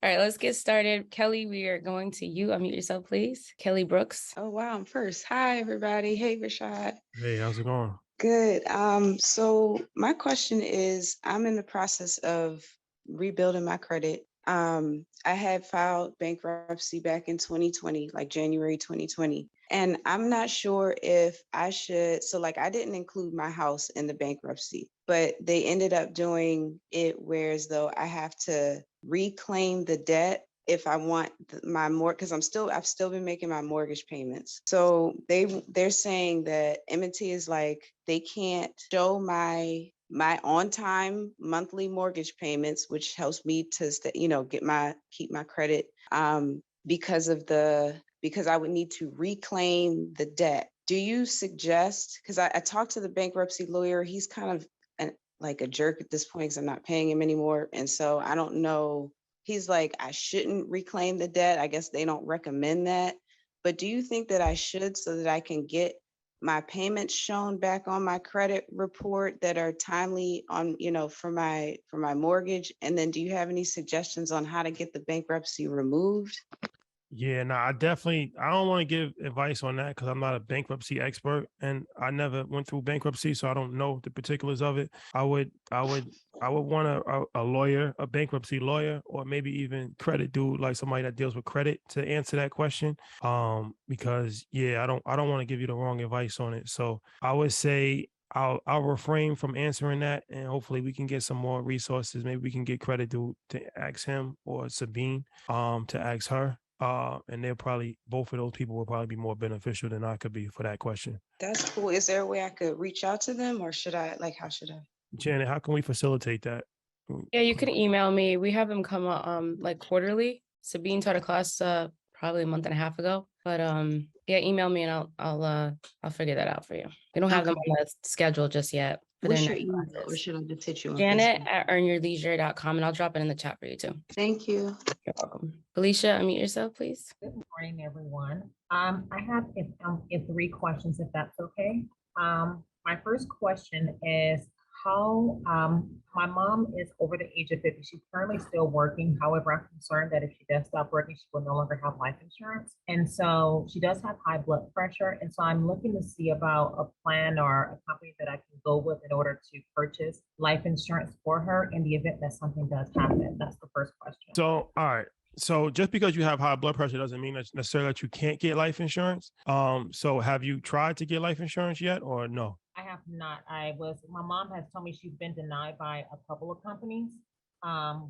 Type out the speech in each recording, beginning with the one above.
All right, let's get started. Kelly, we are going to you. Unmute yourself, please. Kelly Brooks. Oh, wow. I'm first. Hi, everybody. Hey, Rashad. Hey, how's it going? Good. So my question is, I'm in the process of rebuilding my credit. I had filed bankruptcy back in 2020, like January 2020. And I'm not sure if I should, so like I didn't include my house in the bankruptcy, but they ended up doing it whereas though I have to reclaim the debt if I want my mortgage, because I've still been making my mortgage payments. So they're saying that M&T is like they can't show my on time monthly mortgage payments, which helps me to keep my credit because I would need to reclaim the debt. Do you suggest? Because I talked to the bankruptcy lawyer. He's kind of like a jerk at this point because I'm not paying him anymore, and so I don't know. He's like, I shouldn't reclaim the debt. I guess they don't recommend that. But do you think that I should so that I can get my payments shown back on my credit report that are timely on, for my mortgage? And then do you have any suggestions on how to get the bankruptcy removed? Yeah, no, I don't want to give advice on that because I'm not a bankruptcy expert and I never went through bankruptcy, so I don't know the particulars of it. I would want a lawyer, a bankruptcy lawyer, or maybe even credit dude, like somebody that deals with credit to answer that question. Because yeah, I don't want to give you the wrong advice on it. So I would say I'll refrain from answering that, and hopefully we can get some more resources. Maybe we can get credit dude to ask him or Sabine to ask her. And both of those people will probably be more beneficial than I could be for that question. That's cool. Is there a way I could reach out to them, or how should I? Janet, how can we facilitate that? Yeah, you can email me. We have them come like quarterly. Sabine taught a class probably a month and a half ago. But yeah, email me and I'll figure that out for you. We don't have them on the schedule just yet. What's your email, or should I just hit you on Janet Facebook? at earnyourleisure.com, and I'll drop it in the chat for you too. Thank you. You're welcome. Felicia, unmute yourself, please. Good morning, everyone. I have 3 questions, if that's okay. My first question is how my mom is over the age of 50. She's currently still working. However, I'm concerned that if she does stop working, she will no longer have life insurance. And so she does have high blood pressure. And so I'm looking to see about a plan or a company that I can go with in order to purchase life insurance for her in the event that something does happen. That's the first question. So, all right. So just because you have high blood pressure doesn't mean that necessarily that you can't get life insurance. So have you tried to get life insurance yet or no? I have not. My mom has told me she's been denied by a couple of companies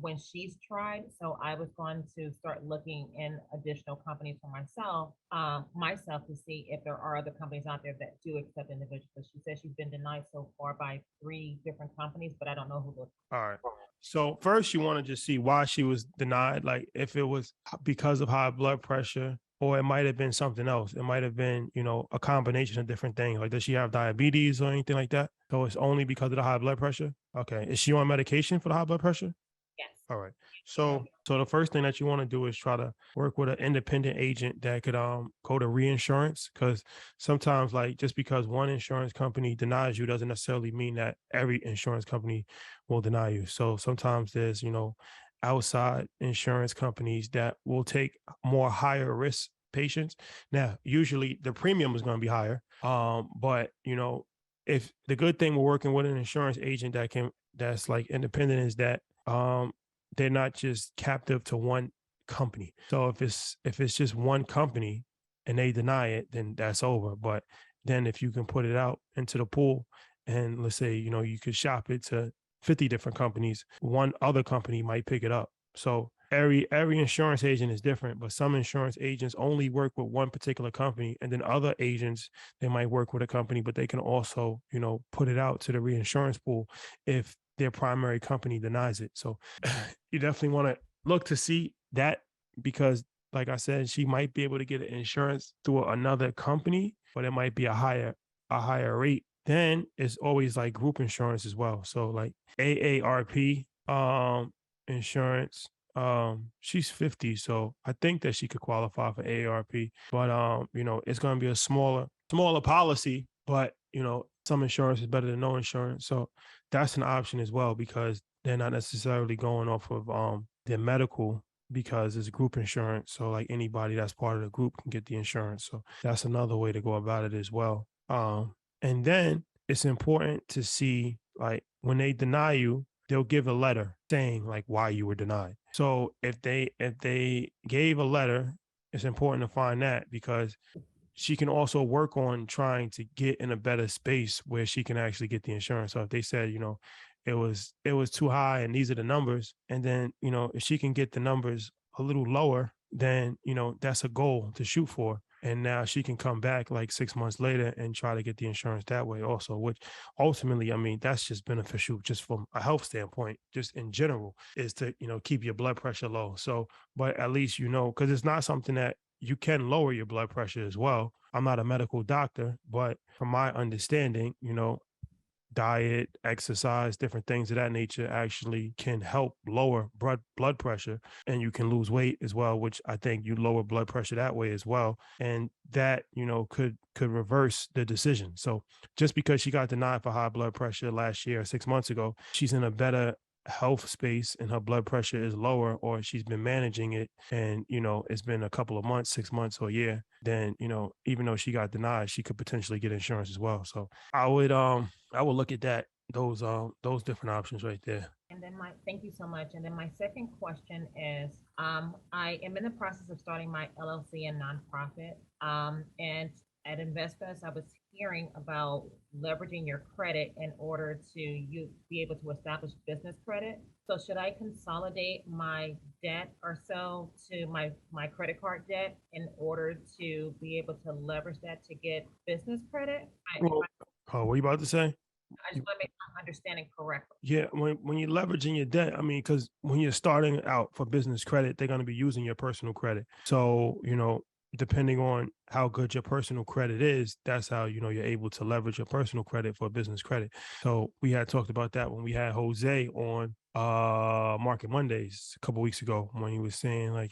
when she's tried. So I was going to start looking in additional companies for myself to see if there are other companies out there that do accept individuals. She says she's been denied so far by 3 different companies, but I don't know who those. All right. So first you want to just see why she was denied, like if it was because of high blood pressure, or it might have been something else. It might have been, a combination of different things. Like, does she have diabetes or anything like that? So it's only because of the high blood pressure? Okay. Is she on medication for the high blood pressure? Yes. All right. So the first thing that you want to do is try to work with an independent agent that could go to reinsurance, because sometimes, like, just because one insurance company denies you doesn't necessarily mean that every insurance company will deny you. So sometimes there's, outside insurance companies that will take more higher risk patients. Now, usually the premium is going to be higher. But if the good thing with working with an insurance agent that's like independent is that they're not just captive to one company. So if it's just one company and they deny it, then that's over. But then if you can put it out into the pool and let's say, you could shop it to 50 different companies, one other company might pick it up. So every insurance agent is different, but some insurance agents only work with one particular company, and then other agents, they might work with a company, but they can also, put it out to the reinsurance pool if their primary company denies it. So you definitely want to look to see that, because like I said, she might be able to get an insurance through another company, but it might be a higher rate. Then it's always like group insurance as well. So like AARP insurance. She's 50, so I think that she could qualify for AARP. But it's gonna be a smaller policy, but some insurance is better than no insurance. So that's an option as well, because they're not necessarily going off of their medical because it's group insurance. So like anybody that's part of the group can get the insurance. So that's another way to go about it as well. And then it's important to see, like, when they deny you, they'll give a letter saying like why you were denied. So if they gave a letter, it's important to find that, because she can also work on trying to get in a better space where she can actually get the insurance. So if they said, it was too high and these are the numbers, and then, if she can get the numbers a little lower, then, that's a goal to shoot for. And now she can come back like 6 months later and try to get the insurance that way also, which ultimately, I mean, that's just beneficial just from a health standpoint, just in general, is to, keep your blood pressure low. So, but at least, because it's not something that you can lower your blood pressure as well. I'm not a medical doctor, but from my understanding, diet, exercise, different things of that nature actually can help lower blood pressure, and you can lose weight as well, which I think you lower blood pressure that way as well. And that, could reverse the decision. So just because she got denied for high blood pressure last year, 6 months ago, she's in a better health space and her blood pressure is lower, or she's been managing it, and it's been a couple of months, 6 months or a year, then even though she got denied, she could potentially get insurance as well. So I would look at those different options right there. And then thank you so much. And then my second question is, I am in the process of starting my LLC and nonprofit. And at InvestFest, I was hearing about leveraging your credit in order to you be able to establish business credit. So should I consolidate my debt or so to my credit card debt in order to be able to leverage that to get business credit? Well, what are you about to say? I just want to make my understanding correctly. Yeah, when you're leveraging your debt, I mean, because when you're starting out for business credit, they're going to be using your personal credit. So, depending on how good your personal credit is, that's how, you're able to leverage your personal credit for business credit. So we had talked about that when we had Jose on Market Mondays a couple weeks ago, when he was saying, like,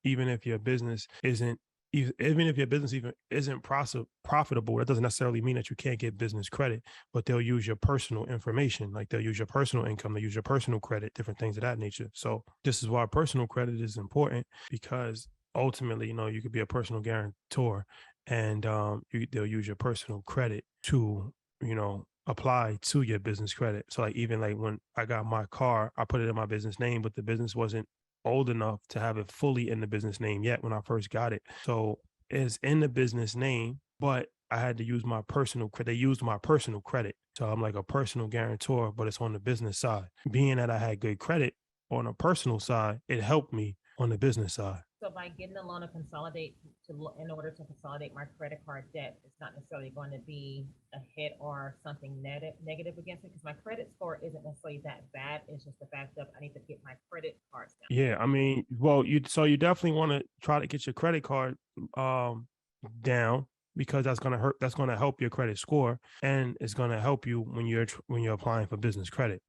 even if your business isn't even if your business even isn't profitable, that doesn't necessarily mean that you can't get business credit, but they'll use your personal information. Like, they'll use your personal income, they use your personal credit, different things of that nature. So this is why personal credit is important, because ultimately, you could be a personal guarantor, and they'll use your personal credit to, apply to your business credit. So like, even like when I got my car, I put it in my business name, but the business wasn't old enough to have it fully in the business name yet when I first got it. So it's in the business name, but I had to use my personal credit. They used my personal credit. So I'm like a personal guarantor, but it's on the business side. Being that I had good credit on a personal side, it helped me on the business side. So by getting a loan to consolidate in order to consolidate my credit card debt, it's not necessarily going to be a hit or something negative against it, because my credit score isn't necessarily that bad. It's just the fact that I need to get my credit cards down. Yeah, I mean, well, you definitely want to try to get your credit card down, because that's going to hurt. That's going to help your credit score, and it's going to help you when you're applying for business credit.